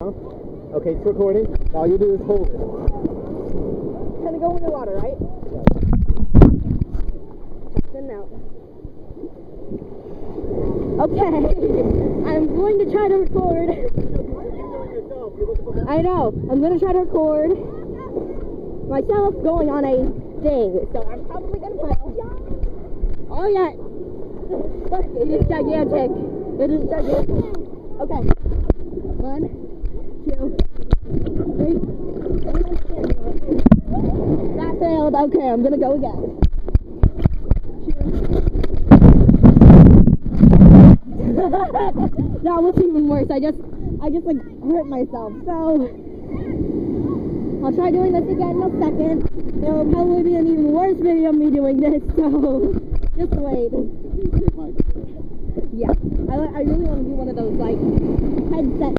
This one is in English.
Okay, it's recording. All you do is hold it. Gonna go in the water, right? Testing out. Okay, I'm going to try to record. I know. I'm gonna try to record myself going on a thing, so I'm probably gonna fail. Oh yeah. Look, it is gigantic. It is gigantic. Okay. 1, 2, 3. That failed. Okay, I'm gonna go again. 2. That was even worse. I just like hurt myself. So I'll try doing this again in a second. There will probably be an even worse video of me doing this. So just wait. Yeah, I really want to do one of those like headset